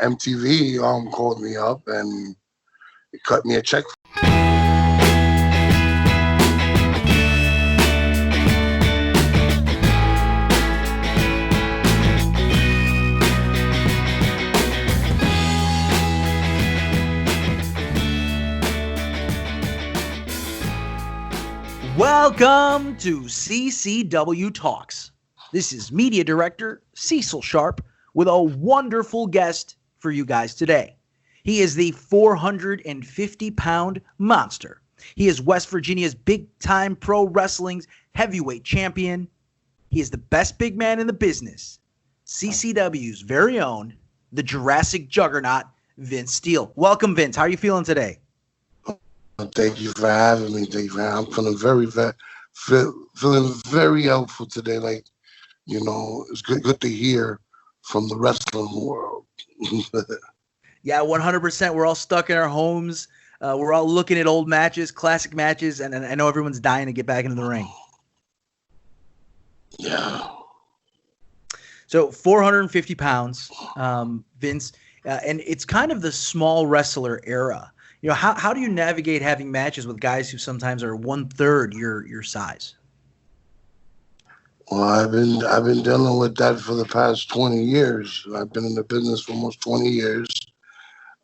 MTV called me up and cut me a check. Welcome to CCW Talks. This is Media Director Cecil Sharp with a wonderful guest for you guys today. He is the 450-pound monster. He is West Virginia's big-time pro wrestling's heavyweight champion. He is the best big man in the business. CCW's very own, the Jurassic Juggernaut, Vince Steel. Welcome, Vince. How are you feeling today? Thank you for having me. I'm feeling feeling very helpful today. Like, you know, it's good to hear from the wrestling world. Yeah, 100%. We're all stuck in our homes. We're all looking at old matches, classic matches, and I know everyone's dying to get back into the ring. Yeah. So 450 pounds, Vince, and it's kind of the small wrestler era. You know, how do you navigate having matches with guys who sometimes are 1/3 your size? Well, I've been dealing with that for the past 20 years. I've been in the business for almost 20 years.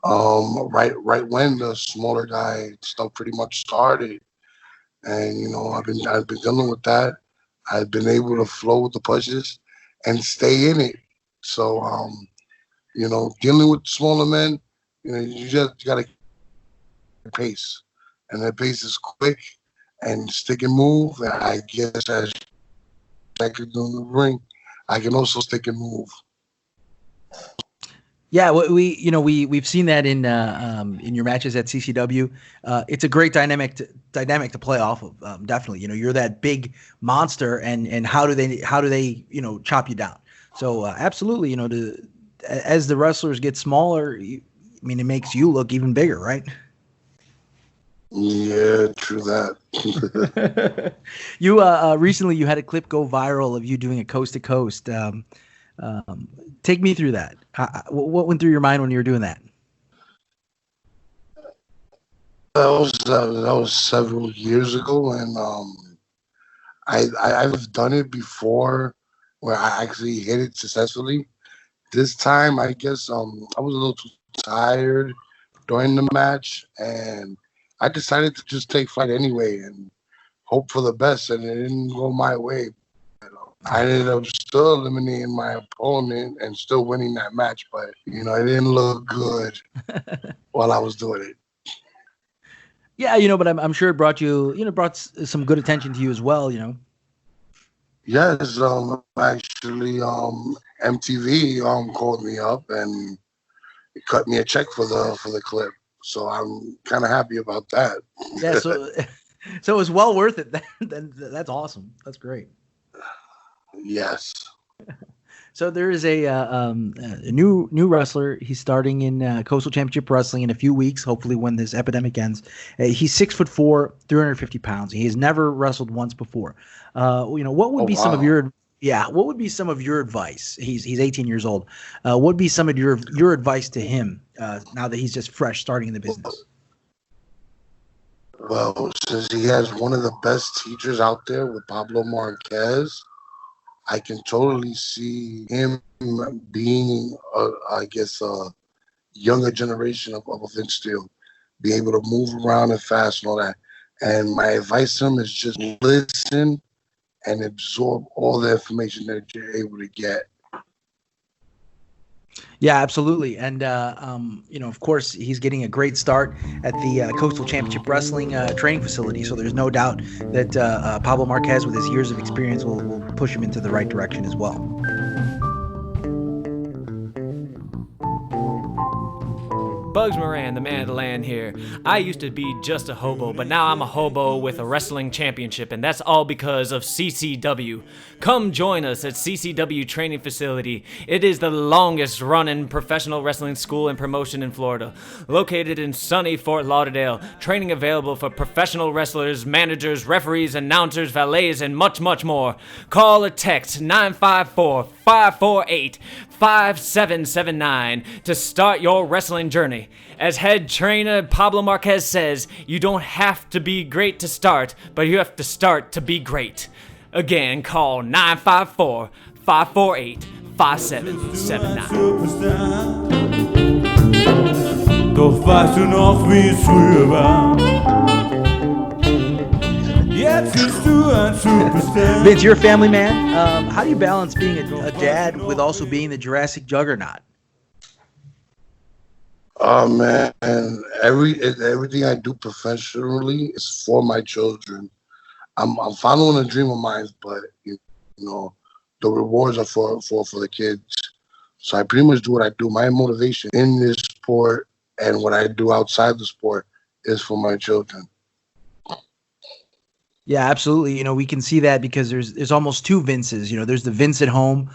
Right when the smaller guy stuff pretty much started, and you know, I've been dealing with that. I've been able to flow with the punches and stay in it. So, you know, dealing with smaller men, you know, you just gotta pace, and that pace is quick and stick and move. And I guess as I can do in the ring, I can also stick and move. Yeah, we've seen that in your matches at CCW. It's a great dynamic to play off of. Definitely, you know, you're that big monster, and how do they you know, chop you down? So absolutely, you know, as the wrestlers get smaller, it makes you look even bigger, right? Yeah, true that. You recently you had a clip go viral of you doing a coast to coast. Take me through that. What went through your mind when you were doing that? That was several years ago, and I've done it before where I actually hit it successfully. This time, I guess I was a little too tired during the match, and I decided to just take flight anyway and hope for the best, and it didn't go my way. I ended up still eliminating my opponent and still winning that match, but you know, it didn't look good while I was doing it. Yeah, you know, but I'm sure it brought some good attention to you as well, you know. Yes, actually, MTV called me up and cut me a check for the clip. So I'm kind of happy about that. Yeah, so it was well worth it. That's awesome. That's great. Yes. So there is a new wrestler. He's starting in Coastal Championship Wrestling in a few weeks, hopefully when this epidemic ends. He's 6'4", 350 pounds. He has never wrestled once before. You know, what would be some of your what would be some of your advice? He's 18 years old. What would be some of your advice to him now that he's just fresh starting in the business? Well, since he has one of the best teachers out there with Pablo Marquez, I can totally see him being, a younger generation of Vince Steel, be able to move around and fast and all that. And my advice to him is just listen and absorb all the information that you're able to get. Yeah, absolutely. And, you know, of course, he's getting a great start at the Coastal Championship Wrestling Training Facility. So there's no doubt that Pablo Marquez, with his years of experience, will push him into the right direction as well. Bugs Moran, the man of the land here. I used to be just a hobo, but now I'm a hobo with a wrestling championship, and that's all because of CCW. Come join us at CCW Training Facility. It is the longest running professional wrestling school and promotion in Florida. Located in sunny Fort Lauderdale, training available for professional wrestlers, managers, referees, announcers, valets, and much, much more. Call or text 954 548-5779 to start your wrestling journey. As head trainer Pablo Marquez says, you don't have to be great to start, but you have to start to be great. Again, call 954-548-5779. Doch weißt du noch, wie's früher war? Jetzt bist du ein Superstar. Vince, you're a family man. How do you balance being a dad with also being the Jurassic Juggernaut? Oh man, everything I do professionally is for my children. I'm following a dream of mine, but you know, the rewards are for the kids. So I pretty much do what I do. My motivation in this sport and what I do outside the sport is for my children. Yeah, absolutely. You know, we can see that because there's almost two Vinces. You know, there's the Vince at home,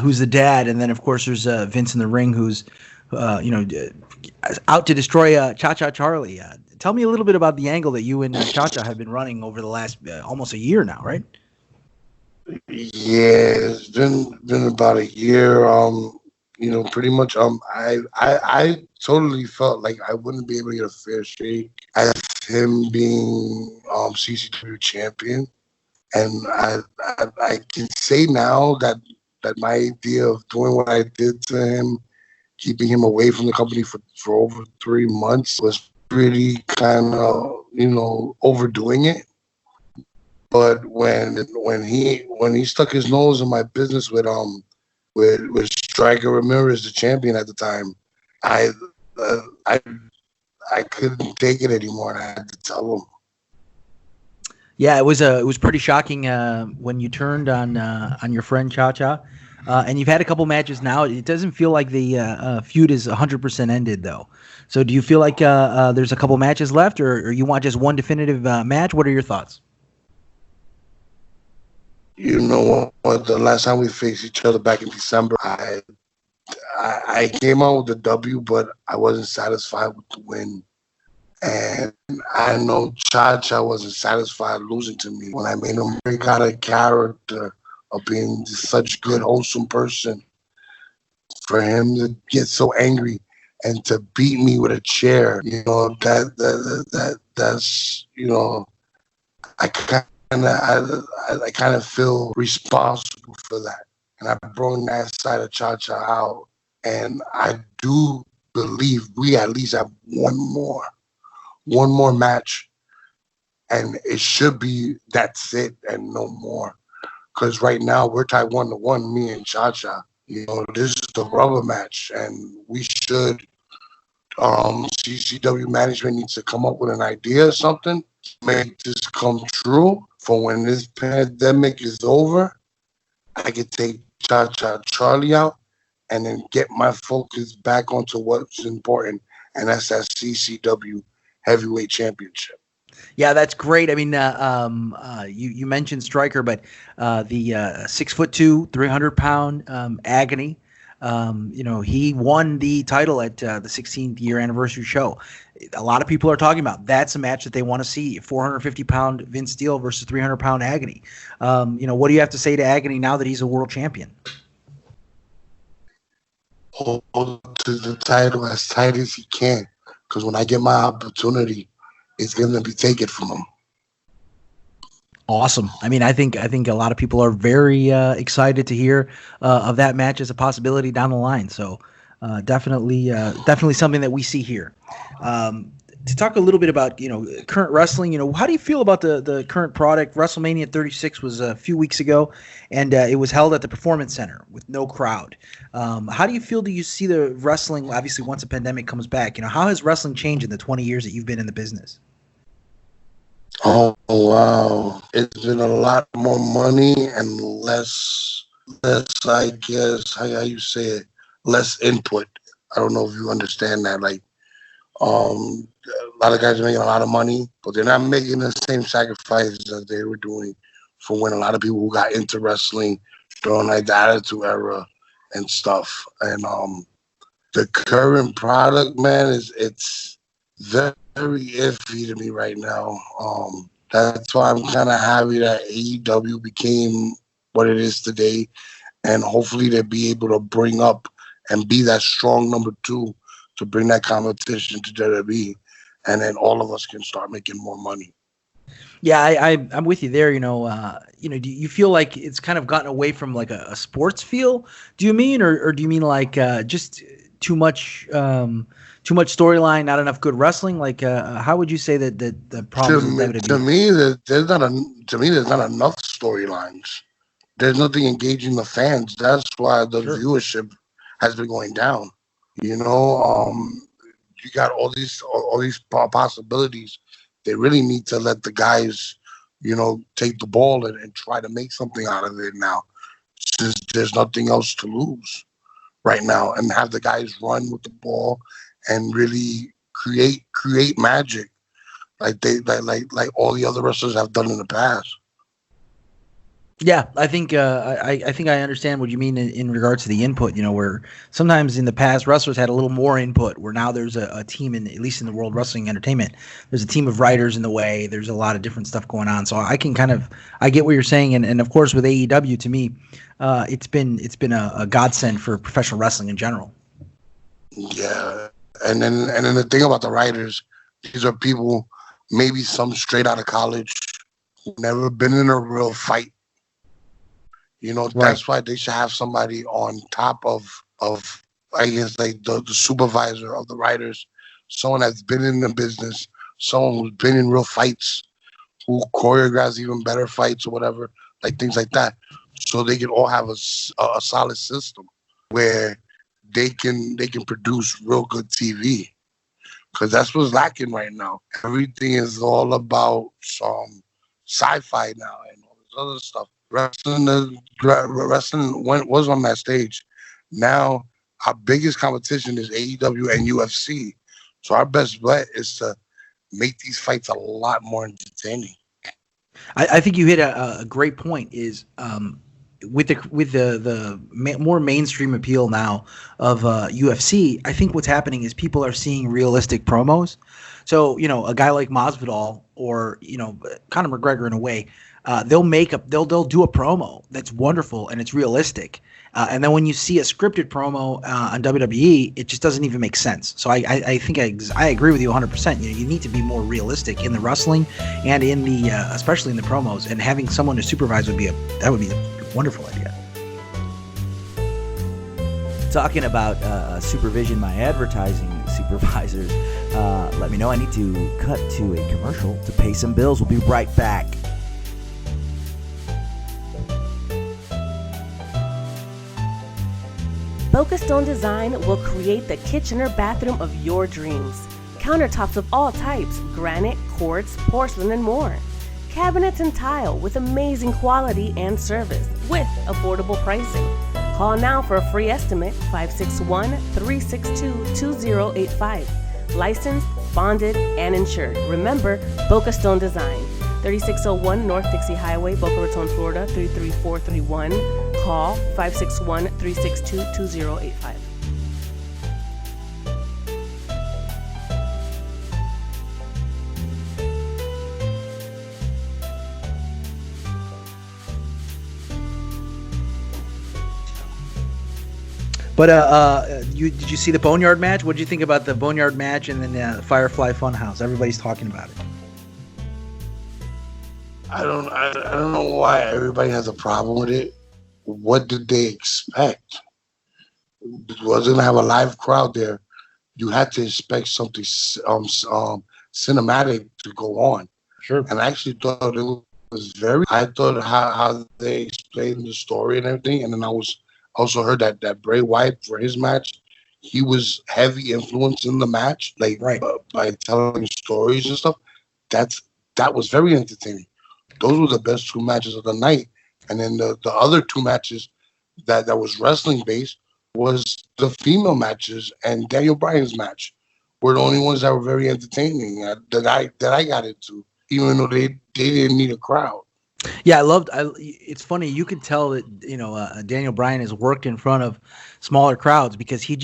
who's the dad, and then of course there's Vince in the ring, who's out to destroy Cha-Cha Charlie. Tell me a little bit about the angle that you and Cha-Cha have been running over the last almost a year now, right? Yeah, it's been about a year. Pretty much. I totally felt like I wouldn't be able to get a fair shake as him being CCW champion, and I can say now that my idea of doing what I did to him, keeping him away from the company for over 3 months, was pretty kind of overdoing it. But when he stuck his nose in my business with Striker Ramirez, the champion at the time, I couldn't take it anymore, and I had to tell him. Yeah, it was pretty shocking when you turned on your friend Cha-Cha, and you've had a couple matches now. It doesn't feel like the feud is 100% ended though. So do you feel like there's a couple matches left, or you want just one definitive match? What are your thoughts? You know what? The last time we faced each other back in December, I came out with the W, but I wasn't satisfied with the win. And I know Cha-Cha wasn't satisfied losing to me when I made him break out of character of being such a good, wholesome person. For him to get so angry and to beat me with a chair, that's I kind of feel responsible for that, and I brought that side of Cha-Cha out, and I do believe we at least have one more match, and it should be that's it and no more, because right now we're tied 1-1, me and Cha-Cha. This is the rubber match, and we should. CCW management needs to come up with an idea or something to make this come true. For when this pandemic is over, I could take Cha-Cha Charlie out and then get my focus back onto what's important, and that's that CCW Heavyweight Championship. Yeah, that's great. I mean, you mentioned Striker, but the 6'2", 300-pound Agony. He won the title at the 16th year anniversary show. A lot of people are talking about that's a match that they want to see: 450-pound Vince Steel versus 300-pound Agony. What do you have to say to Agony now that he's a world champion? Hold to the title as tight as he can, because when I get my opportunity, it's going to be taken from him. Awesome. I mean, I think a lot of people are very excited to hear of that match as a possibility down the line. So definitely something that we see here. To talk a little bit about current wrestling, how do you feel about the current product? WrestleMania 36 was a few weeks ago, and it was held at the Performance Center with no crowd. How do you feel? Do you see the wrestling? Obviously, once a pandemic comes back, how has wrestling changed in the 20 years that you've been in the business? Oh wow! It's been a lot more money and less. I guess how you say it, less input. I don't know if you understand that. Like, a lot of guys are making a lot of money, but they're not making the same sacrifices that they were doing for when a lot of people who got into wrestling during like the Attitude Era and stuff. And the current product, man, it's very iffy to me right now. That's why I'm kind of happy that AEW became what it is today, and hopefully they'll be able to bring up and be that strong number 2 to bring that competition to WWE, and then all of us can start making more money. Yeah, I'm with you there. Do you feel like it's kind of gotten away from like a sports feel? Do you mean, or do you mean like just too much storyline, not enough good wrestling? Like, how would you say that the problems with WWE? To me, there's not enough storylines. There's nothing engaging the fans. That's why the viewership has been going down. You got all these possibilities. They really need to let the guys, take the ball and try to make something out of it now, since there's nothing else to lose right now, and have the guys run with the ball and really create magic like all the other wrestlers have done in the past. Yeah, I think I think I understand what you mean in regards to the input. Where sometimes in the past wrestlers had a little more input, where now there's a team at least in the World Wrestling Entertainment, there's a team of writers in the way. There's a lot of different stuff going on. So I get what you're saying, and of course with AEW, to me, it's been a godsend for professional wrestling in general. Yeah, and then the thing about the writers, these are people, maybe some straight out of college, who never been in a real fight. That's why they should have somebody on top of I guess like the supervisor of the writers, someone that's been in the business, someone who's been in real fights, who choreographs even better fights or whatever, like things like that, so they can all have a solid system where they can produce real good TV, because that's what's lacking right now. Everything is all about some sci-fi now and all this other stuff. Wrestling was on that stage. Now our biggest competition is AEW and UFC. So our best bet is to make these fights a lot more entertaining. I think you hit a great point. Is with the more mainstream appeal now of UFC, I think what's happening is people are seeing realistic promos. So a guy like Masvidal or Conor McGregor in a way. They'll do a promo that's wonderful and it's realistic, and then when you see a scripted promo on WWE, it just doesn't even make sense. So I think I agree with you 100%. You need to be more realistic in the wrestling and in the especially in the promos, and having someone to supervise would be a wonderful idea. Talking about supervision, my advertising supervisors let me know I need to cut to a commercial to pay some bills. We'll be right back. Boca Stone Design will create the kitchen or bathroom of your dreams. Countertops of all types, granite, quartz, porcelain, and more. Cabinets and tile with amazing quality and service with affordable pricing. Call now for a free estimate, 561-362-2085. Licensed, bonded, and insured. Remember, Boca Stone Design, 3601 North Dixie Highway, Boca Raton, Florida, 33431. Call 561-362-2085. But did you see the Boneyard match? What did you think about the Boneyard match and then the Firefly Funhouse? Everybody's talking about it. I don't know why everybody has a problem with it. What did they expect? It wasn't gonna have a live crowd there. You had to expect something cinematic to go on. Sure. And I actually thought it was I thought how they explained the story and everything. And then I also heard that Bray Wyatt, for his match, he was heavy influence in the match, like by telling stories and stuff. That was very entertaining. Those were the best two matches of the night. And then the other two matches that was wrestling based was the female matches, and Daniel Bryan's match were the only ones that were very entertaining that I got into, even though they didn't need a crowd. Yeah, it's funny. You could tell that Daniel Bryan has worked in front of smaller crowds, because he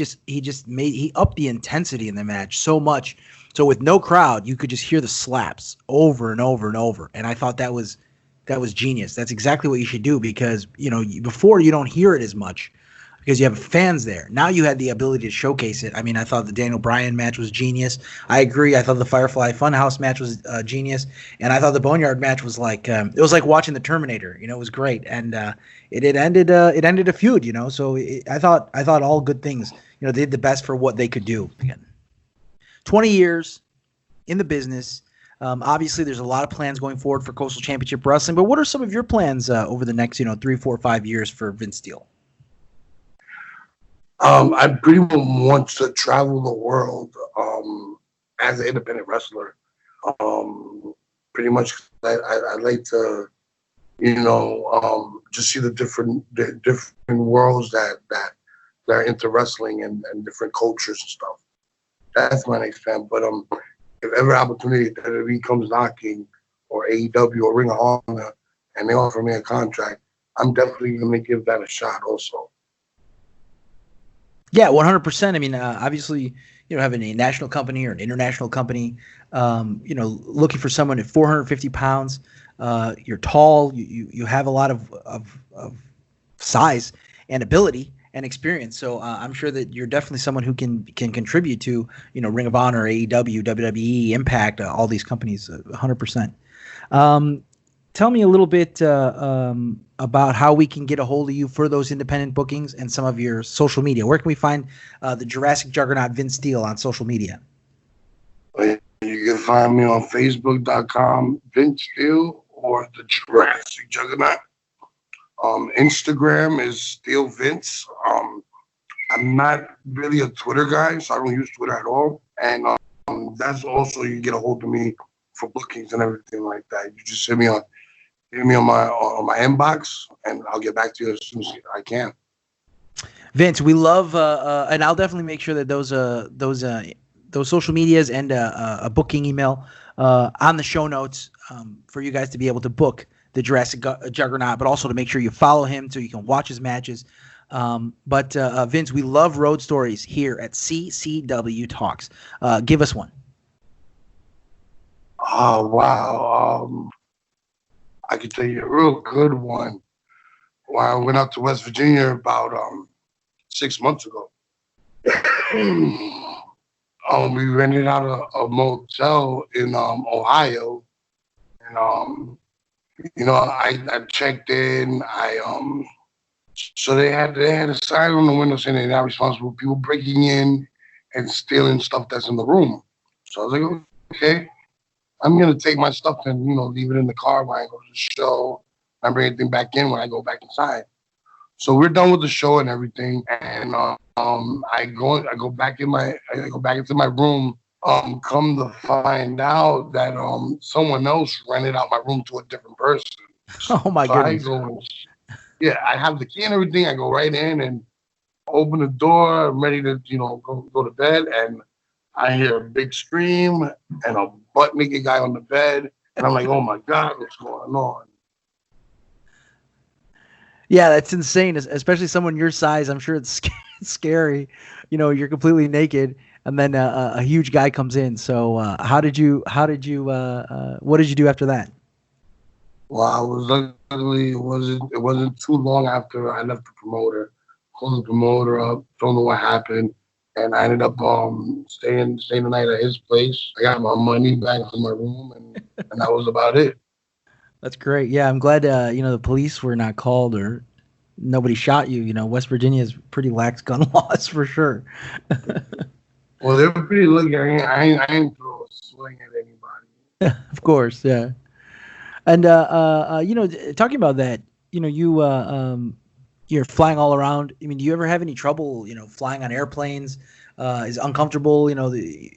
upped the intensity in the match so much. So with no crowd, you could just hear the slaps over and over and over. And I thought that was that was genius. That's exactly what you should do because, before you don't hear it as much because you have fans there. Now you had the ability to showcase it. I mean, I thought the Daniel Bryan match was genius. I agree. I thought the Firefly Funhouse match was genius. And I thought the Boneyard match was like, it was like watching the Terminator, it was great. And it ended a feud, so I thought all good things, they did the best for what they could do. Again, 20 years in the business. Obviously, there's a lot of plans going forward for Coastal Championship Wrestling, but what are some of your plans over the next, 3, 4, 5 years for Vince Steel? I pretty much want to travel the world as an independent wrestler. Pretty much, I like to, just see the different worlds that are into wrestling and different cultures and stuff. That's my next plan. But if ever opportunity that WWE comes knocking, or AEW or Ring of Honor, and they offer me a contract, I'm definitely going to give that a shot also. Yeah, 100%. I mean, obviously, having a national company or an international company, looking for someone at 450 pounds, you're tall, you have a lot of size and ability and experience. So I'm sure that you're definitely someone who can contribute to, Ring of Honor, AEW, WWE, Impact, all these companies, 100%. Tell me a little bit about how we can get a hold of you for those independent bookings and some of your social media. Where can we find the Jurassic Juggernaut Vince Steel on social media? You can find me on Facebook.com, Vince Steel, or the Jurassic Juggernaut. Instagram is Steel Vince. I'm not really a Twitter guy, so I don't use Twitter at all. And that's also, you get a hold of me for bookings and everything like that. You just hit me on my inbox, and I'll get back to you as soon as I can. Vince, we love, and I'll definitely make sure that those social medias and a booking email on the show notes for you guys to be able to book the Jurassic Juggernaut, but also to make sure you follow him so you can watch his matches. But Vince, we love road stories here at CCW Talks. Give us one. Oh, wow. I could tell you a real good one. Well, I went out to West Virginia about 6 months ago. We rented out a motel in Ohio. And, I checked in. So they had a sign on the window saying they're not responsible for people breaking in and stealing stuff that's in the room. So I was like, okay. I'm going to take my stuff and, leave it in the car when I go to the show. I bring everything back in when I go back inside. So we're done with the show and everything. And I go back into my room. Come to find out that someone else rented out my room to a different person. Oh my goodness. I have the key and everything. I go right in and open the door. I'm ready to, go to bed. And I hear a big scream and a butt naked guy on the bed. And I'm like, oh my God, what's going on? Yeah, that's insane. Especially someone your size. I'm sure it's scary. You're completely naked and then a huge guy comes in. So what did you do after that? Well, I was luckily, it wasn't too long after I left the promoter. Called the promoter up, told him what happened. And I ended up staying the night at his place. I got my money back from my room, and that was about it. That's great. Yeah, I'm glad the police were not called or nobody shot you. West Virginia is pretty lax gun laws for sure. Well, they were pretty lucky. I ain't throw a swing at anybody. Of course, yeah. And talking about that, you're flying all around. I mean, do you ever have any trouble, flying on airplanes? Is uncomfortable,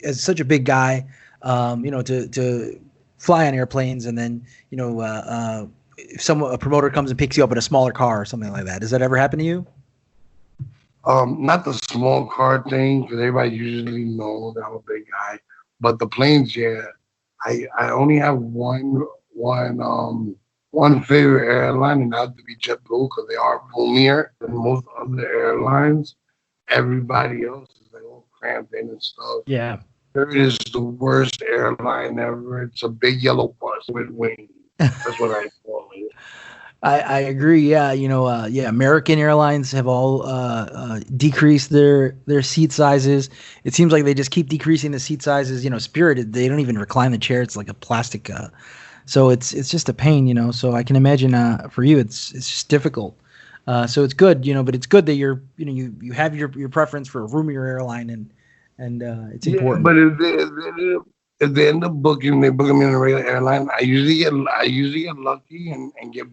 as such a big guy, to fly on airplanes, and then, if a promoter comes and picks you up in a smaller car or something like that. Does that ever happen to you? Not the small car thing, because everybody usually knows that I'm a big guy. But the planes, yeah. I only have one favorite airline, and that would be JetBlue, because they are roomier than most other airlines. Everybody else is like all cramped in and stuff. Yeah. It is the worst airline ever. It's a big yellow bus with wings. That's what I call it. I agree. Yeah, American Airlines have all decreased their seat sizes. It seems like they just keep decreasing the seat sizes. Spirit, they don't even recline the chair. It's like a plastic. So it's just a pain. So I can imagine for you, it's just difficult. So it's good. But it's good that you have your preference for a roomier airline, and it's important. But if they end up booking me in a regular airline, I usually get lucky and get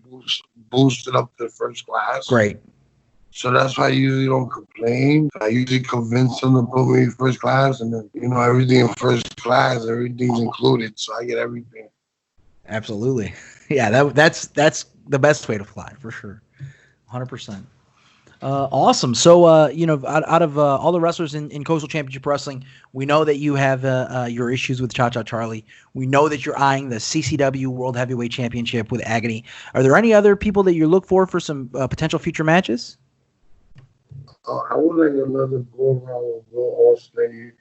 boosted up to first class. Great. So that's why I usually don't complain. I usually convince them to put me in first class, and then everything in first class, everything's included, so I get everything. Absolutely. Yeah, that's the best way to fly for sure. 100%. Awesome. So, out of all the wrestlers in Coastal Championship Wrestling, we know that you have your issues with Cha-Cha Charlie. We know that you're eyeing the CCW World Heavyweight Championship with Agony. Are there any other people that you look for some potential future matches? I would like another go around with Will Ospreay.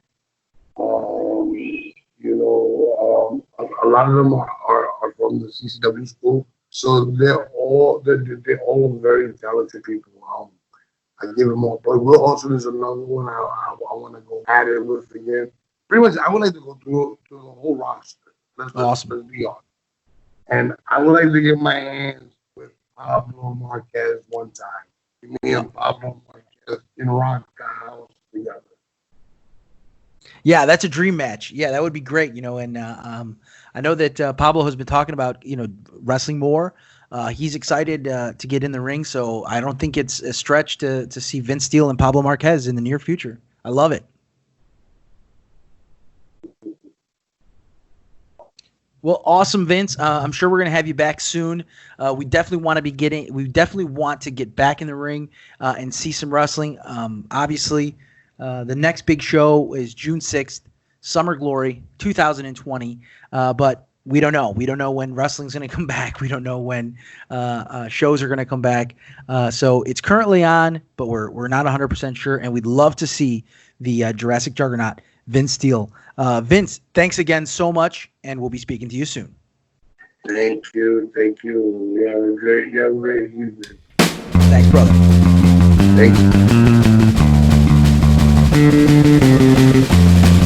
A lot of them are from the CCW school, so they're all very talented people. I give them all, but Will Ospreay is another one I want to go at it with again. Pretty much, I would like to go through the whole roster. Awesome. Let's be honest. And I would like to get my hands with Pablo Marquez one time. Me and Pablo Marquez in rock the house together. Yeah, that's a dream match. Yeah, that would be great. And I know that Pablo has been talking about wrestling more. He's excited to get in the ring, so I don't think it's a stretch to see Vince Steel and Pablo Marquez in the near future. I love it. Well, awesome, Vince. I'm sure we're gonna have you back soon. We definitely want to get back in the ring and see some wrestling. Obviously, the next big show is June 6th, Summer Glory 2020. But we don't know. We don't know when wrestling's going to come back. We don't know when shows are going to come back. So it's currently on, but we're not 100% sure. And we'd love to see the Jurassic Juggernaut, Vince Steel. Vince, thanks again so much, and we'll be speaking to you soon. Thank you. You have a great evening. Thanks, brother. Thank you.